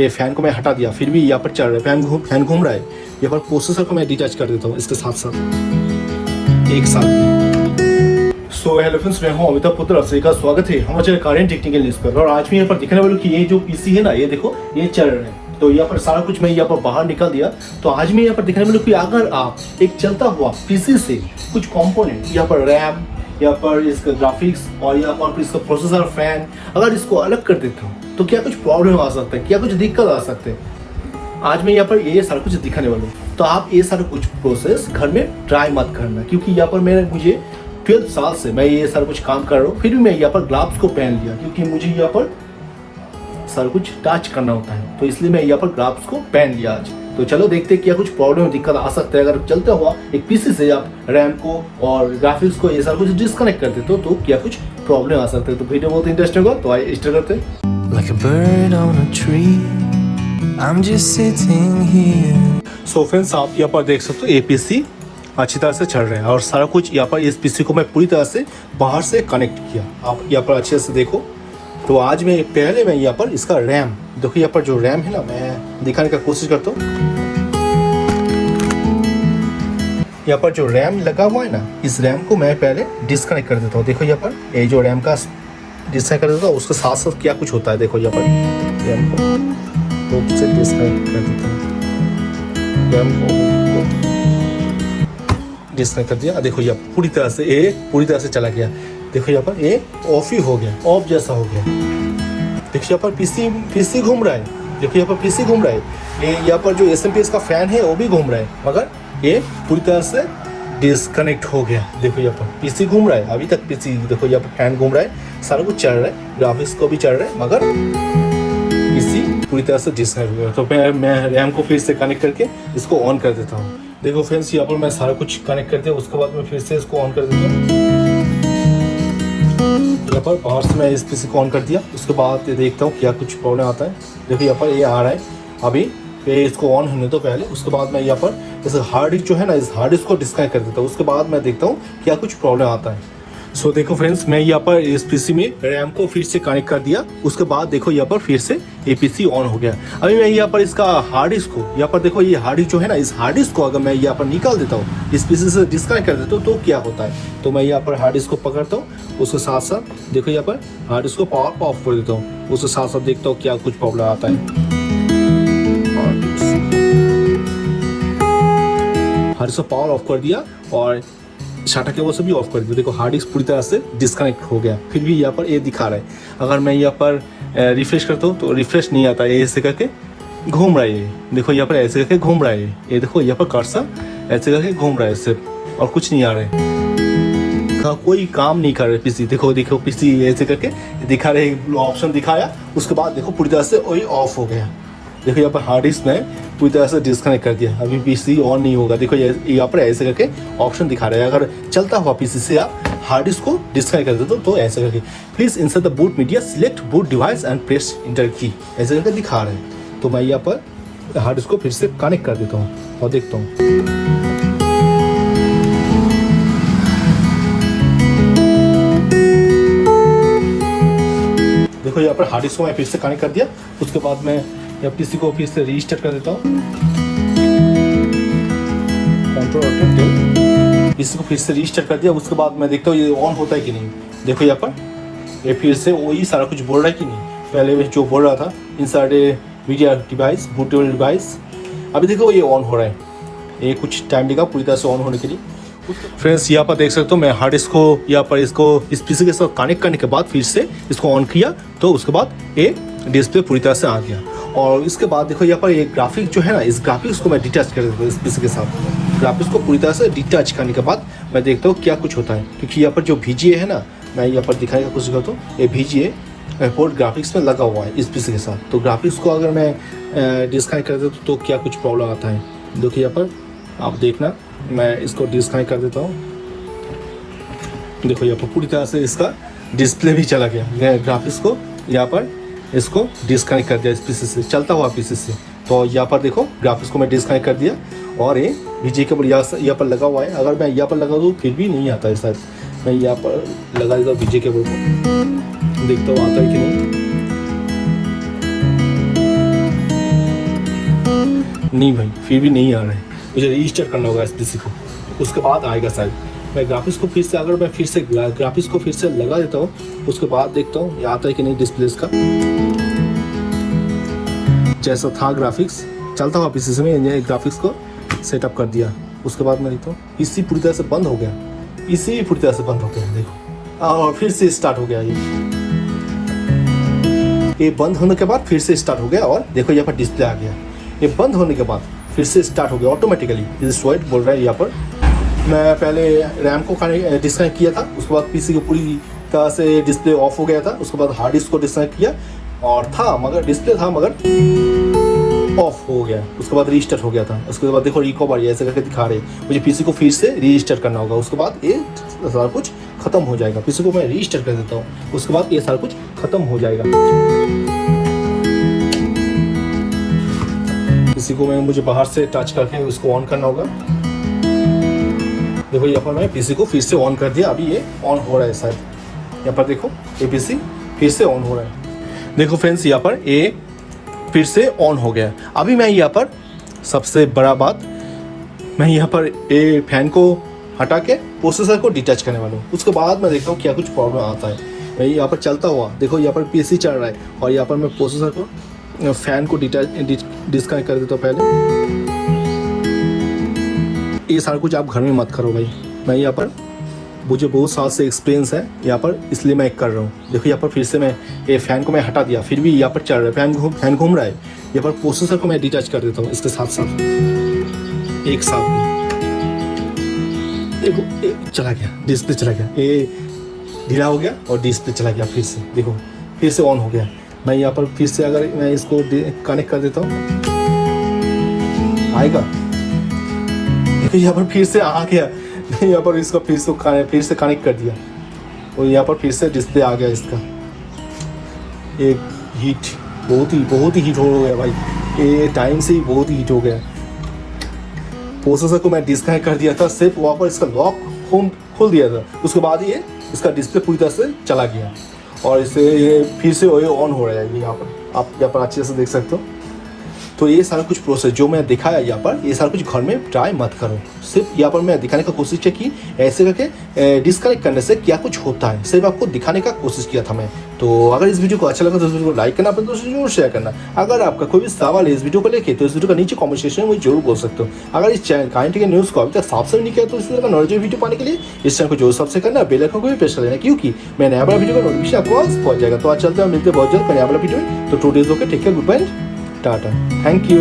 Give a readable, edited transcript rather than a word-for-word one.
ये फ़ैन को मैं हटा दिया, फिर भी यहाँ पर चल रहा है, फैन घूम रहा है। यहाँ पर प्रोसेसर को मैं डिटैच कर देता हूँ इसके साथ साथ एक साथ। सो हेलो फ्रेंड्स, मैं हूँ अमिताभ पुत्र, आप सभी का स्वागत है हमारे चैनल करेंट टेक्निकल न्यूज़ पर। और आज मैं यहाँ पर दिखाने वाला हूँ कि ये जो पीसी है ना, ये देखो ये चल रहा है। तो यहाँ पर सारा कुछ मैं यहाँ पर बाहर निकाल दिया। तो आज मैं यहाँ पर दिखाने वाला हूँ कि अगर आप एक चलता हुआ पीसी से कुछ कंपोनेंट, यहाँ पर रैम, यहाँ पर इसका ग्राफिक्स और यहाँ पर इसका प्रोसेसर, फैन, अगर इसको अलग कर देते हो तो क्या कुछ प्रॉब्लम आ सकता है, क्या कुछ दिक्कत आ सकते हैं। आज मैं यहाँ पर ये सारा कुछ दिखाने वाला हूँ। तो आप ये सारा कुछ प्रोसेस घर में ट्राई मत करना, क्योंकि यहाँ पर मुझे 12 साल से मैं ये सारा कुछ काम कर रहा हूँ, फिर भी मैं यहाँ पर ग्लव्स को पहन लिया, क्योंकि मुझे यहाँ पर सारा कुछ टच करना होता है, तो इसलिए मैं यहाँ पर ग्लव्स को पहन लिया आज। तो चलो देखते हैं क्या कुछ प्रॉब्लम, दिक्कत आ सकता है। अगर चलता हुआ एक पीसी से आप रैम को और ग्राफिक्स को ये सारा कुछ डिस्कनेक्ट कर देते हो तो क्या कुछ प्रॉब्लम आ सकता है। तो वीडियो बहुत इंटरेस्टिंग होगा, तो आइए स्टार्ट करते हैं। Like a bird on a tree, I'm just sitting here. So friends, आप यहाँ पर देख सकते हो ये पीसी अच्छी तरह से चल रहा है और सारा कुछ यहाँ पर इस पीसी को मैं पूरी तरह से बाहर से कनेक्ट किया। आप यहाँ पर अच्छे से देखो। तो आज मैं यहाँ पर इसका रैम देखो, यहाँ पर जो रैम है ना, मैं दिखाने का कोशिश करता हूँ। यहाँ पर जो रैम लगा हुआ है ना, इस रैम को मैं पहले डिस्कनेक्ट कर देता हूँ। देखो यहाँ पर ये जो रैम का डिस्कनेक्ट कर देता हूँ, उसके साथ साथ क्या कुछ होता है। देखो यहाँ पर रैम को से डिस्कनेक्ट कर देता हूँ, रैम को डिस्कनेक्ट कर दिया। देखो यहाँ पूरी तरह से ये पूरी तरह से चला गया। देखो यहाँ पर ये ऑफ ही हो गया, ऑफ जैसा हो गया। देखो यहाँ पर पीसी घूम रहा है। देखो यहाँ पर पीसी घूम रहा है। ये यहाँ पर जो एसएमपीएस का फैन है वो भी घूम रहा है, मगर ये पूरी तरह से डिस्कनेक्ट हो गया। देखो यहाँ पर पीसी घूम रहा है, अभी तक पीसी, देखो यहाँ पर फैन घूम रहा है, सारा कुछ चल रहा है, ग्राफिक्स को भी चल रहा है, मगर पीसी पूरी तरह से डिस्कनेक्ट हो गया। तो मैं रैम को फिर से कनेक्ट करके इसको ऑन कर देता हूँ। देखो फ्रेंड्स, यहाँ पर मैं सारा कुछ कनेक्ट कर दिया, उसके बाद मैं फिर से इसको ऑन कर देता हूँ। यहाँ पर बाहर से मैं इस पीसी को ऑन कर दिया, उसके बाद ये देखता हूँ क्या कुछ प्रॉब्लम आता है। देखो यहाँ पर ये आ रहा है, अभी ये इसको ऑन होने तो पहले, उसके बाद मैं यहाँ पर इस हार्ड डिस्क जो है ना, इस हार्ड डिस्क को डिस्कनेक्ट कर देता हूँ। उसके बाद मैं देखता हूँ क्या कुछ प्रॉब्लम आता है। सो देखो फ्रेंड्स, मैं यहाँ पर इस पीसी में रैम को फिर से कनेक्ट कर दिया, उसके बाद देखो यहाँ पर फिर से ये पीसी ऑन हो गया। अभी मैं यहाँ पर इसका हार्ड डिस्क को, यहाँ पर देखो ये हार्ड डिस्क जो है ना, इस हार्ड डिस्क को अगर मैं यहाँ पर निकाल देता हूँ, इस पीसी से डिस्कनेक्ट कर देता हूँ, तो क्या होता है। तो मैं यहाँ पर हार्ड डिस्क को पकड़ता हूँ, उसके साथ साथ देखो यहाँ पर हार्ड डिस्क को पावर को ऑफ कर देता हूँ, उसके साथ साथ देखता हूँ क्या कुछ प्रॉब्लम आता है। हार्ड डिस्क को पावर ऑफ कर दिया और शाटा केबल से भी ऑफ कर दिया। देखो हार्ड डिस्क पूरी तरह से डिस्कनेक्ट हो गया, फिर भी यहाँ पर ये दिखा रहा है। अगर मैं यहाँ पर रिफ्रेश करता हूँ तो रिफ्रेश नहीं आता है, ऐसे करके घूम रहा है ये। देखो यहाँ पर ऐसे करके घूम रहा है ये, देखो यहाँ पर कर्सर ऐसे करके घूम रहा है सिर्फ, और कुछ नहीं आ रहा है, कोई काम नहीं कर रहे पीसी। देखो पीसी ऐसे करके दिखा रहे, ऑप्शन दिखाया, उसके बाद देखो पूरी तरह से वही ऑफ हो गया। देखो यहाँ पर हार्ड डिस्क में पूरी तरह से डिस्कनेक्ट कर दिया, अभी पीसी ऑन नहीं होगा। देखो यहाँ पर ऐसे करके ऑप्शन दिखा रहा है। अगर चलता हुआ पीसी से आप हार्ड डिस्क को डिस्कनेक्ट कर देते तो ऐसे करके please insert the boot media, select boot device and press inter की, ऐसे करके दिखा रहे हैं। तो मैं यहाँ पर हार्ड डिस्क को फिर से कनेक्ट कर देता हूँ और देखता हूँ। देखो यहाँ पर हार्ड डिस्क को मैं फिर से कनेक्ट कर दिया, उसके बाद मैं या पीसी को फिर से रीस्टार्ट कर देता हूँ। पीसी को फिर से रीस्टार्ट कर दिया, उसके बाद मैं देखता हूँ ये ऑन होता है कि नहीं। देखो यहाँ पर ये फिर से वही सारा कुछ बोल रहा है कि नहीं, पहले जो बोल रहा था इंसर्ट ए मीडिया डिवाइस, बूटेबल डिवाइस, अभी देखो ये ऑन हो रहा है। ये कुछ टाइम लेगा पूरी तरह से ऑन होने के लिए। फ्रेंड्स, यहाँ पर देख सकते हो मैं हार्ड डिस्क को यहाँ पर इसको इस पीसी के साथ कनेक्ट करने के बाद फिर से इसको ऑन किया, तो उसके बाद ये डिस्प्ले पूरी तरह से आ गया। और इसके बाद देखो यहाँ पर ये ग्राफिक्स जो है ना, इस ग्राफिक्स को मैं डिटैच कर देता हूँ इस पीसी के साथ। ग्राफिक्स को पूरी तरह से डिटैच करने के बाद मैं देखता हूँ क्या कुछ होता है, क्योंकि यहाँ पर जो VGA है ना, मैं यहाँ पर दिखाने का कोशिश करता हूँ, ये VGA पोर्ट ग्राफिक्स में लगा हुआ है इस पीसी के साथ। तो ग्राफिक्स को अगर मैं डिस्कनेक्ट कर देता हूँ तो क्या कुछ प्रॉब्लम आता है। देखिए यहाँ पर आप देखना, मैं इसको डिस्कनेक्ट कर देता हूँ। देखो यहाँ पर पूरी तरह से इसका डिस्प्ले भी चला गया। ग्राफिक्स को यहाँ पर इसको डिस्कनेक्ट कर दिया इस पीसी से, चलता हुआ पीसी से। तो यहाँ पर देखो ग्राफिक्स को मैं डिस्कनेक्ट कर दिया और ये VGA केबल यहाँ पर लगा हुआ है। अगर मैं यहाँ पर लगा दूँ फिर भी नहीं आता है शायद, मैं यहाँ पर लगा देता हूँ VGA केबल को, देखता हूँ आता है कि नहीं। नहीं भाई, फिर भी नहीं आ रहा है, मुझे रजिस्टर करना होगा इस पीसी को, उसके बाद आएगा शायद। मैं ग्राफिक्स को फिर से, अगर मैं फिर से ग्राफिक्स को फिर से लगा देता हूँ, उसके बाद देखता हूँ ये आता है कि नहीं डिस्प्ले का। जैसा था ग्राफिक्स चलता हुआ पीसी से मैंने ग्राफिक्स को सेटअप कर दिया, उसके बाद मैं देखता हूँ पीसी पूरी तरह से बंद हो गया, पीसी भी पूरी तरह से बंद हो गया, देखो और फिर से स्टार्ट हो गया। ये बंद होने के बाद फिर से स्टार्ट हो गया, और देखो यहाँ पर डिस्प्ले आ गया। ये बंद होने के बाद फिर से स्टार्ट हो गया ऑटोमेटिकली। ये स्वाइट बोल रहा है यहाँ पर। मैं पहले रैम को डिस्कनेक्ट किया था, उसके बाद पीसी को पूरी तरह से डिस्प्ले ऑफ हो गया था, उसके बाद हार्ड डिस्क को डिस्कनेक्ट किया और था मगर डिस्प्ले था मगर ऑफ हो गया, उसके बाद रीस्टार्ट हो गया था। उसके बाद देखो रिकवर ऐसे करके दिखा रहे, मुझे पीसी को फिर से रीस्टार्ट करना होगा, उसके बाद ये सारा कुछ खत्म हो जाएगा। पीसी को मैं रीस्टार्ट कर देता हूँ, उसके बाद ये सारा कुछ खत्म हो जाएगा। पीसी को मैं मुझे बाहर से टच करके उसको ऑन करना होगा। देखो यहाँ पर मैं पीसी को फिर से ऑन कर दिया, अभी ये ऑन हो रहा है शायद। यहाँ पर देखो ये पीसी फिर से ऑन हो रहा है। देखो फ्रेंड्स यहाँ पर ये फिर से ऑन हो गया। अभी मैं यहाँ पर सबसे बड़ा बात, मैं यहाँ पर ये फैन को हटा के प्रोसेसर को डिटैच करने वाला हूँ, उसके बाद मैं देखता हूँ क्या कुछ प्रॉब्लम आता है। मैं यहाँ पर चलता हुआ देखो यहाँ पर पीसी चल रहा है, और यहाँ पर मैं प्रोसेसर को फैन को डिस्कनेक्ट कर देता हूँ पहले। ये सारा कुछ आप घर में मत करो भाई, मैं यहाँ पर मुझे बहुत साल से एक्सपीरियंस है यहाँ पर, इसलिए मैं कर रहा हूँ। देखो यहाँ पर फिर से मैं ये फ़ैन को मैं हटा दिया, फिर भी यहाँ पर चल रहा है, फैन घूम रहा है। यहाँ पर प्रोसेसर को मैं डिटैच कर देता हूँ इसके साथ साथ, एक साथ में। देखो चला गया, डिस्प्ले चला गया, ये ढीला हो गया और डिस्प्ले चला गया फिर से। देखो फिर से ऑन हो गया। मैं यहाँ पर फिर से अगर मैं इसको कनेक्ट कर देता हूँ, आएगा। देखो यहाँ पर फिर से आ गया, यहाँ पर इसको फिर से कनेक्ट कर दिया, और यहाँ पर फिर से डिस्प्ले आ गया इसका। एक हीट बहुत ही हीट हो गया भाई, ये टाइम से ही बहुत ही हीट हो गया। प्रोसेसर को मैं डिस्कनेक्ट कर दिया था, सिर्फ वहाँ पर इसका लॉक खोल दिया था, उसके बाद ये इसका डिस्प्ले पूरी तरह से चला गया, और इसे ये फिर से ऑन हो रहा है। यहाँ पर आप यहाँ पर अच्छे से देख सकते हो। तो ये सारा कुछ प्रोसेस जो मैं दिखाया यहाँ पर, ये सारा कुछ घर में ट्राई मत करो। सिर्फ यहाँ पर मैं दिखाने का कोशिश किया कि ऐसे करके डिस्कनेक्ट करने से क्या कुछ होता है, सिर्फ आपको दिखाने का कोशिश किया था मैं। तो अगर इस वीडियो को अच्छा लगा तो इस वीडियो को लाइक करना, अपने दोस्तों से जरूर शेयर करना। अगर आपका कोई भी सवाल है इस वीडियो को लेके तो इस वीडियो का नीचे कमेंट सेक्शन में मुझे जरूर बोल सकते हो। अगर इस चैनल काइंड के न्यूज़ को अभी तक सब्सक्राइब नहीं किया तो इस वीडियो का नॉलेज वीडियो पाने के लिए इस चैनल को जरूर सब्सक्राइब करना, बेल आइकन को भी प्रेस कर लेना, क्योंकि मैं नया वाला वीडियो का नोटिफिकेशन आपको आज पहुंच जाएगा। तो आज चलते हैं, मिलते हैं बहुत जल्द नया वाला वीडियो में। तो two days okay, take care, good bye, टाटा, थैंक यू।